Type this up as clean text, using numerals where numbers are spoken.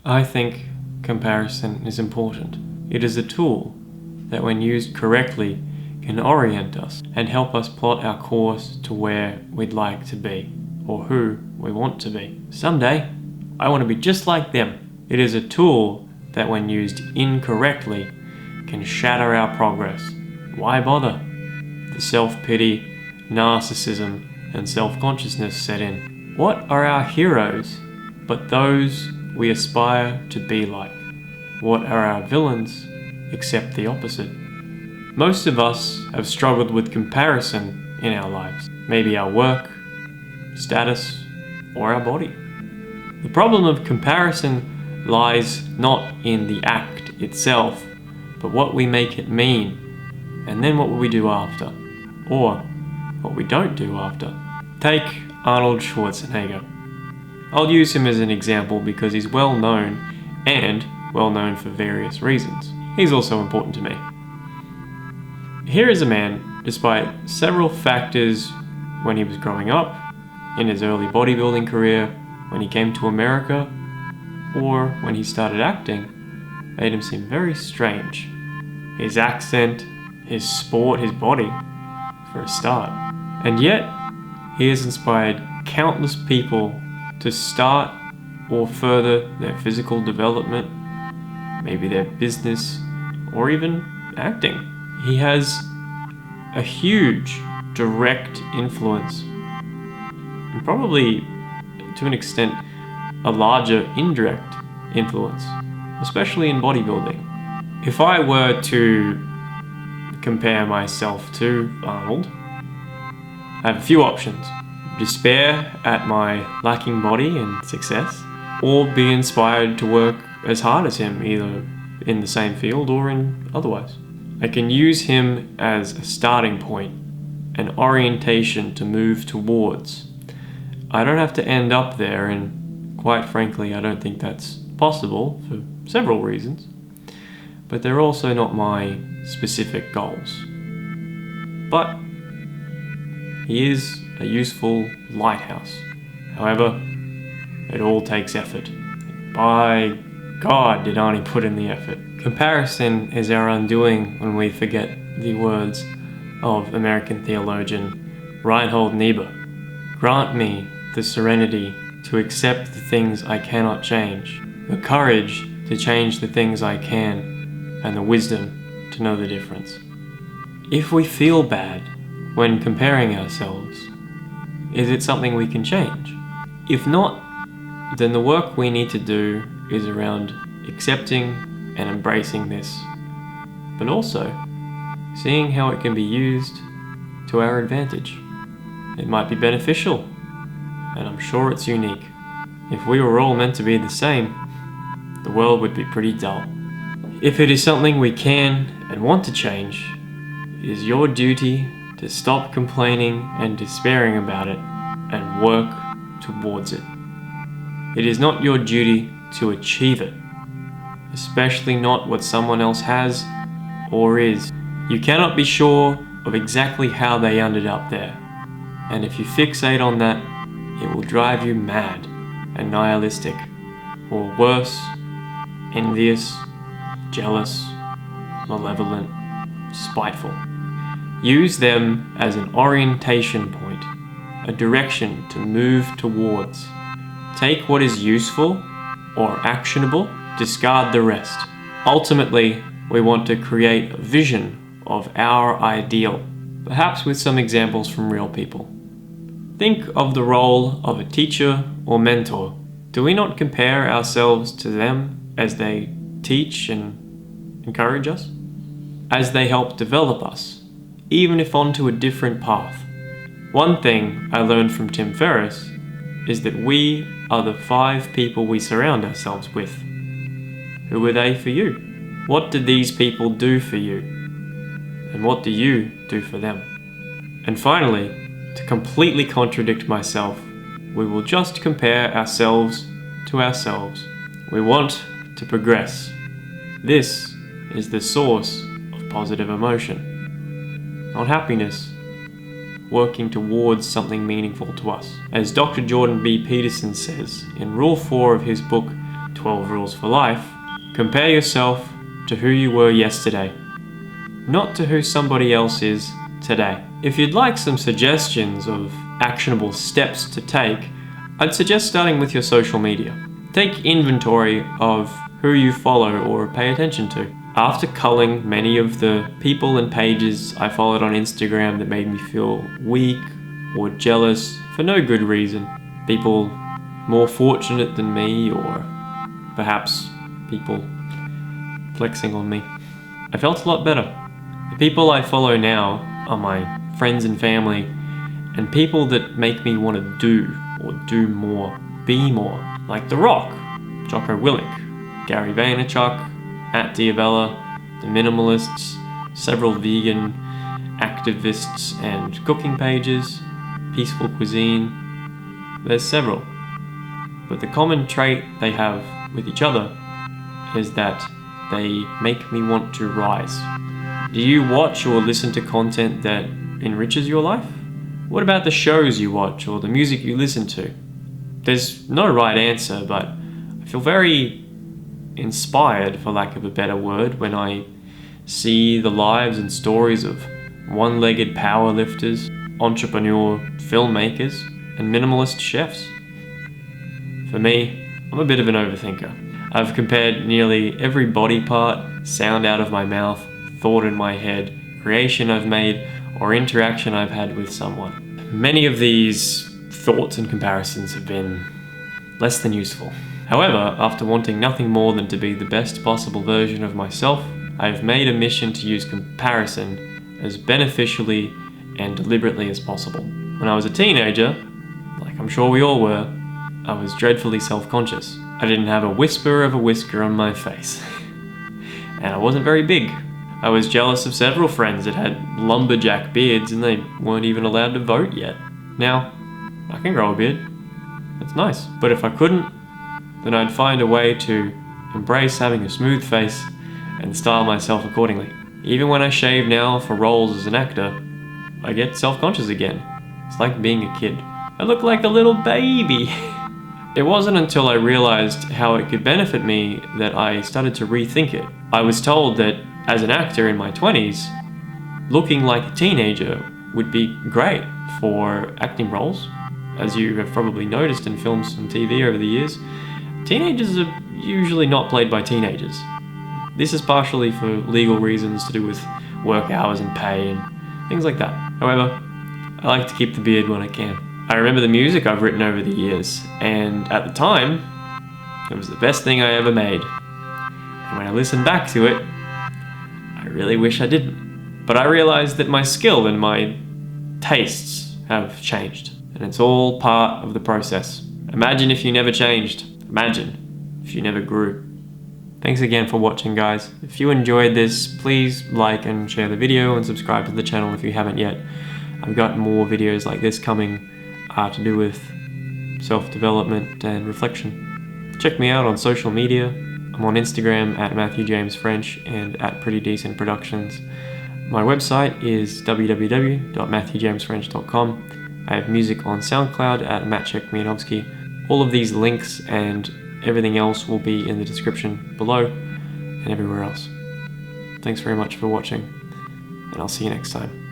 I think comparison is important. It is a tool that, when used correctly, can orient us and help us plot our course to where we'd like to be, or who we want to be. Someday, I want to be just like them. It is a tool that, when used incorrectly, can shatter our progress. Why bother? The self-pity, narcissism, and self-consciousness set in. What are our heroes but those we aspire to be like? What are our villains except the opposite? Most of us have struggled with comparison in our lives. Maybe our work, status, or our body. The problem of comparison lies not in the act itself, but what we make it mean, and then what we do after, or what we don't do after. Take Arnold Schwarzenegger. I'll use him as an example because he's well known, and well known for various reasons. He's also important to me. Here is a man, despite several factors when he was growing up, in his early bodybuilding career, when he came to America, or when he started acting, made him seem very strange. His accent, his sport, his body, for a start. And yet, he has inspired countless people to start or further their physical development, maybe their business, or even acting. He has a huge direct influence, and probably to an extent a larger indirect influence, especially in bodybuilding. If I were to compare myself to Arnold, I have a few options. Despair at my lacking body and success, or be inspired to work as hard as him, either in the same field or in otherwise. I can use him as a starting point, an orientation to move towards. I don't have to end up there, and quite frankly, I don't think that's possible for several reasons, but they're also not my specific goals. But he is a useful lighthouse. However, it all takes effort. By God, did Arnie put in the effort. Comparison is our undoing when we forget the words of American theologian Reinhold Niebuhr. Grant me the serenity to accept the things I cannot change, the courage to change the things I can, and the wisdom to know the difference. If we feel bad when comparing ourselves, is it something we can change? If not, then the work we need to do is around accepting and embracing this, but also seeing how it can be used to our advantage. It might be beneficial, and I'm sure it's unique. If we were all meant to be the same, the world would be pretty dull. If it is something we can and want to change, it is your duty to stop complaining and despairing about it and work towards it. It is not your duty to achieve it, especially not what someone else has or is. You cannot be sure of exactly how they ended up there, and if you fixate on that, it will drive you mad and nihilistic, or worse, envious, jealous, malevolent, spiteful. Use them as an orientation point, a direction to move towards. Take what is useful or actionable, discard the rest. Ultimately, we want to create a vision of our ideal, perhaps with some examples from real people. Think of the role of a teacher or mentor. Do we not compare ourselves to them as they teach and encourage us? As they help develop us, even if onto a different path? One thing I learned from Tim Ferriss is that we are the 5 people we surround ourselves with. Who were they for you? What did these people do for you? And what do you do for them? And finally, to completely contradict myself, we will just compare ourselves to ourselves. We want to progress. This is the source of positive emotion, not happiness, working towards something meaningful to us. As Dr. Jordan B. Peterson says in Rule 4 of his book, 12 rules for life, compare yourself to who you were yesterday, not to who somebody else is today. If you'd like some suggestions of actionable steps to take, I'd suggest starting with your social media. Take inventory of who you follow or pay attention to. After culling many of the people and pages I followed on Instagram that made me feel weak or jealous for no good reason, people more fortunate than me, or perhaps people flexing on me, I felt a lot better. The people I follow now are my friends and family, and people that make me want to do or do more, be more, like The Rock, Jocko Willink, Gary Vaynerchuk, Matt Diabella, The Minimalists, several vegan activists and cooking pages, Peaceful Cuisine. There's several. But the common trait they have with each other is that they make me want to rise. Do you watch or listen to content that enriches your life? What about the shows you watch or the music you listen to? There's no right answer, but I feel very inspired, for lack of a better word, when I see the lives and stories of one-legged powerlifters, entrepreneur filmmakers, and minimalist chefs. For me, I'm a bit of an overthinker. I've compared nearly every body part, sound out of my mouth, thought in my head, creation I've made, or interaction I've had with someone. Many of these thoughts and comparisons have been less than useful. However, after wanting nothing more than to be the best possible version of myself, I've made a mission to use comparison as beneficially and deliberately as possible. When I was a teenager, like I'm sure we all were, I was dreadfully self-conscious. I didn't have a whisper of a whisker on my face. And I wasn't very big. I was jealous of several friends that had lumberjack beards and they weren't even allowed to vote yet. Now, I can grow a beard. It's nice. But if I couldn't, then I'd find a way to embrace having a smooth face and style myself accordingly. Even when I shave now for roles as an actor, I get self-conscious again. It's like being a kid. I look like a little baby. It wasn't until I realized how it could benefit me that I started to rethink it. I was told that as an actor in my 20s, looking like a teenager would be great for acting roles. As you have probably noticed in films and TV over the years, teenagers are usually not played by teenagers. This is partially for legal reasons to do with work hours and pay and things like that. However, I like to keep the beard when I can. I remember the music I've written over the years, and at the time, it was the best thing I ever made. And when I listen back to it, I really wish I didn't. But I realized that my skill and my tastes have changed, and it's all part of the process. Imagine if you never changed. Imagine if you never grew. Thanks again for watching, guys. If you enjoyed this, please like and share the video and subscribe to the channel if you haven't yet. I've got more videos like this coming to do with self-development and reflection. Check me out on social media. I'm on Instagram at Matthew James French and at Pretty Decent Productions. My website is www.matthewjamesfrench.com. I have music on SoundCloud at Maciek Mianowski. All of these links and everything else will be in the description below and everywhere else. Thanks very much for watching, and I'll see you next time.